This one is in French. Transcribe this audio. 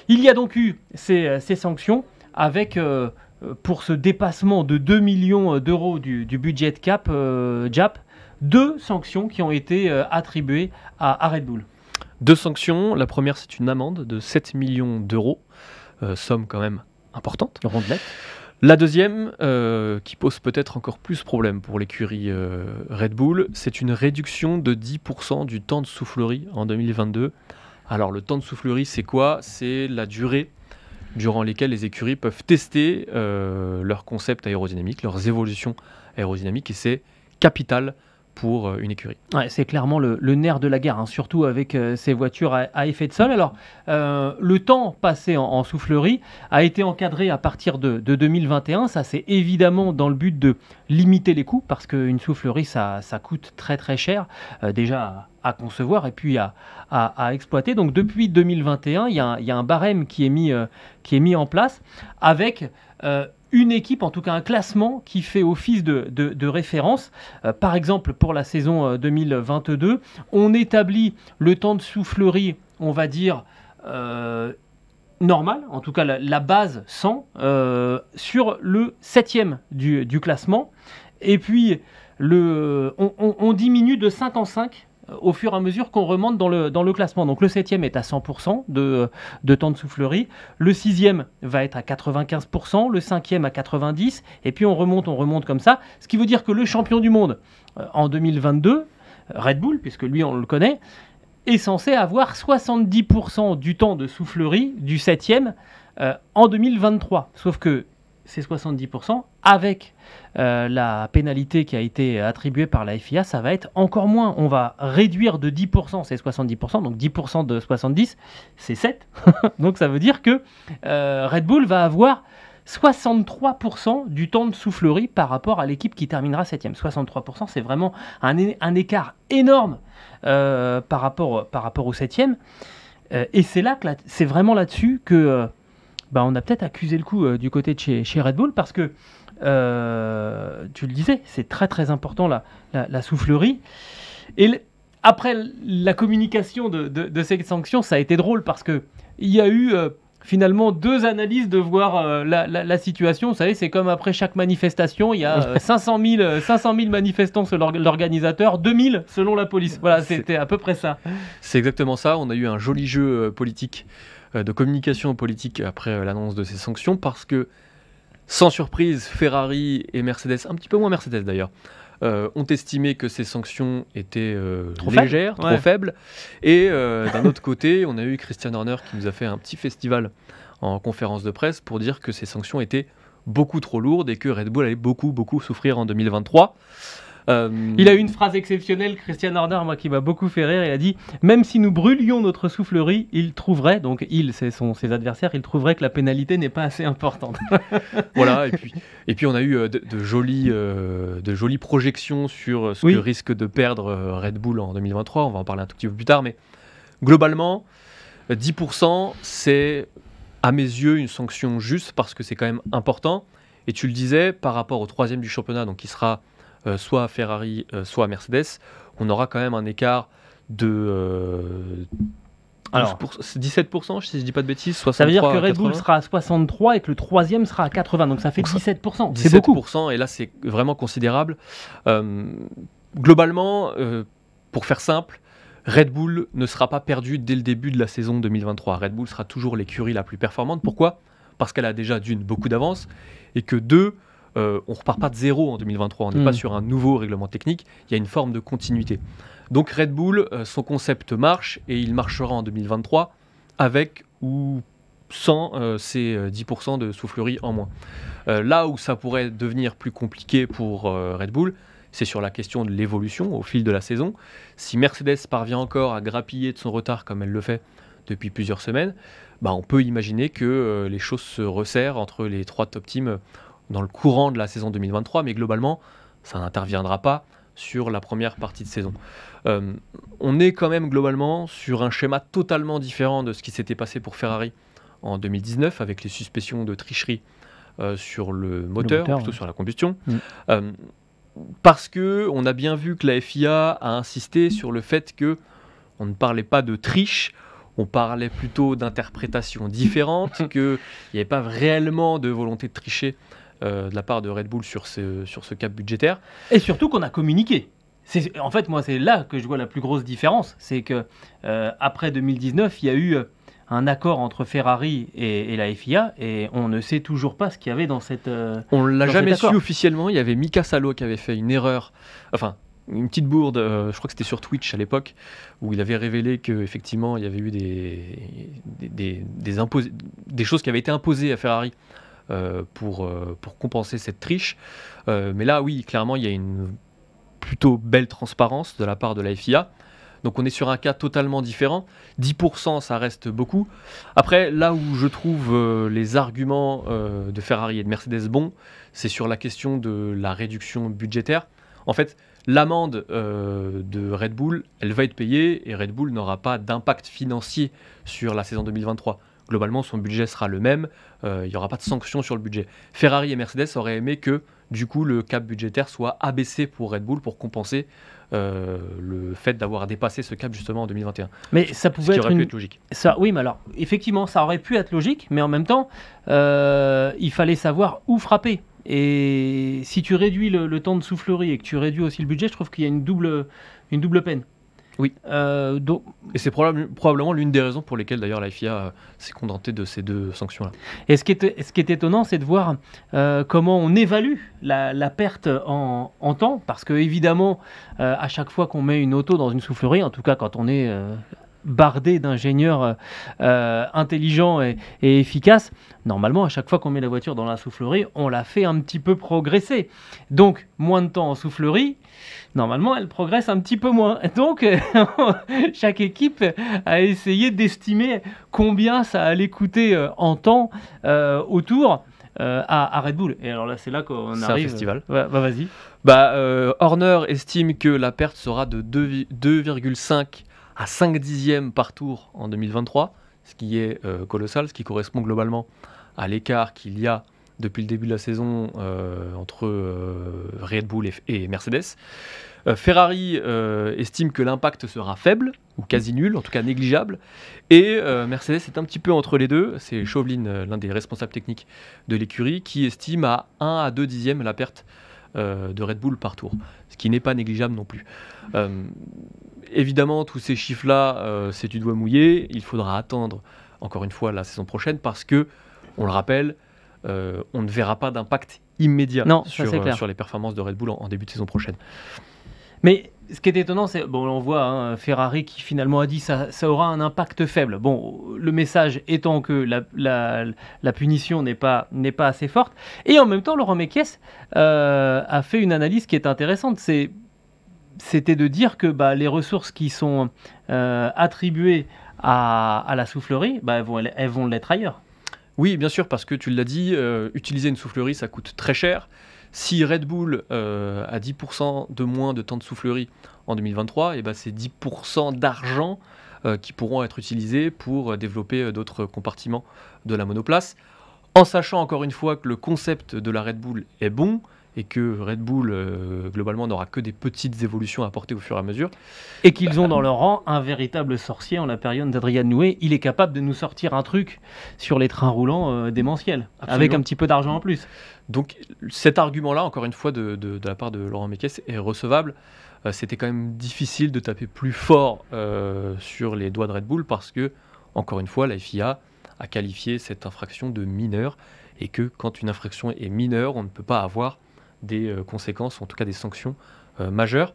Il y a donc eu ces sanctions avec, pour ce dépassement de 2 millions d'euros du budget cap JAP, 2 sanctions qui ont été attribuées à Red Bull. 2 sanctions. La première, c'est une amende de 7 millions d'euros, somme quand même importante. Rondelette. La deuxième, qui pose peut-être encore plus problème pour l'écurie Red Bull, c'est une réduction de 10% du temps de soufflerie en 2022. Alors le temps de soufflerie, c'est quoi ? C'est la durée durant lesquelles les écuries peuvent tester leur concept aérodynamique, leurs évolutions aérodynamiques, et c'est capital pour une écurie. Ouais, c'est clairement le nerf de la guerre, hein, surtout avec ces voitures à effet de sol. Alors, le temps passé en soufflerie a été encadré à partir de 2021. Ça, c'est évidemment dans le but de limiter les coûts, parce qu'une soufflerie, ça coûte très très cher, déjà à concevoir et puis à exploiter. Donc, depuis 2021, il y a un barème qui est mis en place avec une équipe, en tout cas un classement qui fait office de référence. Par exemple, pour la saison 2022, on établit le temps de soufflerie, on va dire, normal, en tout cas la base 100, sur le 7e du classement. Et puis, on diminue de 5 en 5 au fur et à mesure qu'on remonte dans le classement. Donc le 7e est à 100% de temps de soufflerie, le 6e va être à 95%, le 5e à 90%, et puis on remonte comme ça, ce qui veut dire que le champion du monde en 2022, Red Bull, puisque lui on le connaît, est censé avoir 70% du temps de soufflerie du 7e en 2023. Sauf que c'est 70%, avec la pénalité qui a été attribuée par la FIA, ça va être encore moins. On va réduire de 10%, c'est 70%, donc 10% de 70, c'est 7. Donc ça veut dire que Red Bull va avoir 63% du temps de soufflerie par rapport à l'équipe qui terminera 7e. 63%, c'est vraiment un écart énorme par rapport au 7e. Et c'est vraiment là-dessus que on a peut-être accusé le coup du côté de chez Red Bull, parce que, tu le disais, c'est très très important la soufflerie. Et après la communication de ces sanctions, ça a été drôle, parce qu'il y a eu finalement 2 analyses de voir la situation. Vous savez, c'est comme après chaque manifestation, il y a 500 000 manifestants selon l'organisateur, 2000 selon la police. Voilà, c'était à peu près ça. C'est exactement ça. On a eu un joli jeu politique, de communication politique après l'annonce de ces sanctions, parce que, sans surprise, Ferrari et Mercedes, un petit peu moins Mercedes d'ailleurs, ont estimé que ces sanctions étaient trop légères, trop faibles. Et d'un autre côté, on a eu Christian Horner qui nous a fait un petit festival en conférence de presse pour dire que ces sanctions étaient beaucoup trop lourdes et que Red Bull allait beaucoup souffrir en 2023. Il a eu une phrase exceptionnelle, Christian Horner, moi, qui m'a beaucoup fait rire. Il a dit « Même si nous brûlions notre soufflerie, il trouverait, donc ses adversaires, il trouverait que la pénalité n'est pas assez importante. » Voilà, et puis on a eu de jolies projections sur ce que risque de perdre Red Bull en 2023. On va en parler un tout petit peu plus tard, mais globalement, 10%, c'est à mes yeux une sanction juste, parce que c'est quand même important. Et tu le disais, par rapport au 3e du championnat, donc qui sera soit à Ferrari, soit à Mercedes, on aura quand même un écart de 17%, si je ne dis pas de bêtises, 63. Ça veut dire que Red Bull sera à 63 et que le 3e sera à 80, donc ça fait 17%. C'est beaucoup. Et là, c'est vraiment considérable. Globalement, pour faire simple, Red Bull ne sera pas perdu dès le début de la saison 2023. Red Bull sera toujours l'écurie la plus performante. Pourquoi ? Parce qu'elle a déjà beaucoup d'avance, et que on ne repart pas de zéro en 2023, on n'est pas sur un nouveau règlement technique, il y a une forme de continuité. Donc Red Bull, son concept marche, et il marchera en 2023 avec ou sans ces 10% de soufflerie en moins. Là où ça pourrait devenir plus compliqué pour Red Bull, c'est sur la question de l'évolution au fil de la saison. Si Mercedes parvient encore à grappiller de son retard comme elle le fait depuis plusieurs semaines, on peut imaginer que les choses se resserrent entre les 3 top teams dans le courant de la saison 2023, mais globalement, ça n'interviendra pas sur la première partie de saison. On est quand même globalement sur un schéma totalement différent de ce qui s'était passé pour Ferrari en 2019, avec les suspicions de tricherie sur le moteur, plutôt sur la combustion. Parce qu'on a bien vu que la FIA a insisté sur le fait qu'on ne parlait pas de triche on parlait plutôt d'interprétations différentes, qu'il n'y avait pas réellement de volonté de tricher de la part de Red Bull sur ce cap budgétaire. Et surtout qu'on a communiqué. En fait, moi, c'est là que je vois la plus grosse différence. C'est que après 2019, il y a eu un accord entre Ferrari et la FIA et on ne sait toujours pas ce qu'il y avait dans cette. On ne l'a dans jamais cet su accord. officiellement. Il y avait Mika Salo qui avait fait une erreur, enfin une petite bourde, je crois que c'était sur Twitch à l'époque, où il avait révélé qu'effectivement il y avait eu des choses qui avaient été imposées à Ferrari pour compenser cette triche. Mais là, oui, clairement, il y a une plutôt belle transparence de la part de la FIA. Donc on est sur un cas totalement différent. 10%, ça reste beaucoup. Après, là où je trouve les arguments de Ferrari et de Mercedes bons, c'est sur la question de la réduction budgétaire. En fait, l'amende de Red Bull, elle va être payée et Red Bull n'aura pas d'impact financier sur la saison 2023. Globalement, son budget sera le même, il n'y aura pas de sanction sur le budget. Ferrari et Mercedes auraient aimé que, du coup, le cap budgétaire soit abaissé pour Red Bull pour compenser le fait d'avoir dépassé ce cap justement en 2021. Mais ça Ce pouvait qui être aurait pu être logique. Oui, mais alors, effectivement, ça aurait pu être logique, mais en même temps, il fallait savoir où frapper. Et si tu réduis le temps de soufflerie et que tu réduis aussi le budget, je trouve qu'il y a une double peine. Oui. Donc, Et c'est probablement l'une des raisons pour lesquelles d'ailleurs la FIA s'est contentée de ces deux sanctions-là. et ce qui est étonnant, c'est de voir comment on évalue la perte en temps, parce que évidemment, à chaque fois qu'on met une auto dans une soufflerie, en tout cas quand on est bardé d'ingénieurs intelligents et efficaces, normalement, à chaque fois qu'on met la voiture dans la soufflerie, on la fait un petit peu progresser. Donc, moins de temps en soufflerie, normalement, elle progresse un petit peu moins. Donc, chaque équipe a essayé d'estimer combien ça allait coûter en temps autour à Red Bull. Et alors là, c'est là qu'on C'est arrive. un festival. Ouais, bah vas-y. Horner estime que la perte sera de 2,5 à 5 dixièmes par tour en 2023, ce qui est colossal, ce qui correspond globalement à l'écart qu'il y a depuis le début de la saison entre Red Bull et Mercedes. Ferrari estime que l'impact sera faible, ou quasi nul, en tout cas négligeable, et Mercedes est un petit peu entre les deux. C'est Chauvelin, l'un des responsables techniques de l'écurie, qui estime à 1 à 2 dixièmes la perte de Red Bull par tour, ce qui n'est pas négligeable non plus. Évidemment, tous ces chiffres-là, c'est du doigt mouillé. Il faudra attendre, encore une fois, la saison prochaine parce que, on le rappelle, on ne verra pas d'impact immédiat sur les performances de Red Bull en début de saison prochaine. Mais ce qui est étonnant, c'est bon, on voit Ferrari qui finalement a dit ça aura un impact faible. Bon, le message étant que la punition n'est pas assez forte. Et en même temps, Laurent Mekies a fait une analyse qui est intéressante. C'était de dire que les ressources qui sont attribuées à la soufflerie, elles vont l'être ailleurs. Oui, bien sûr, parce que tu l'as dit, utiliser une soufflerie, ça coûte très cher. Si Red Bull a 10% de moins de temps de soufflerie en 2023, et c'est 10% d'argent qui pourront être utilisés pour développer d'autres compartiments de la monoplace. En sachant encore une fois que le concept de la Red Bull est bon, et que Red Bull, globalement, n'aura que des petites évolutions à apporter au fur et à mesure. Et qu'ils ont dans leur rang un véritable sorcier en la période d'Adrian Newey. Il est capable de nous sortir un truc sur les trains roulants démentiels, avec un petit peu d'argent en plus. Donc cet argument-là, encore une fois, de la part de Laurent Mekies, est recevable. C'était quand même difficile de taper plus fort sur les doigts de Red Bull parce que, encore une fois, la FIA a qualifié cette infraction de mineure et que quand une infraction est mineure, on ne peut pas avoir des conséquences, en tout cas des sanctions majeures.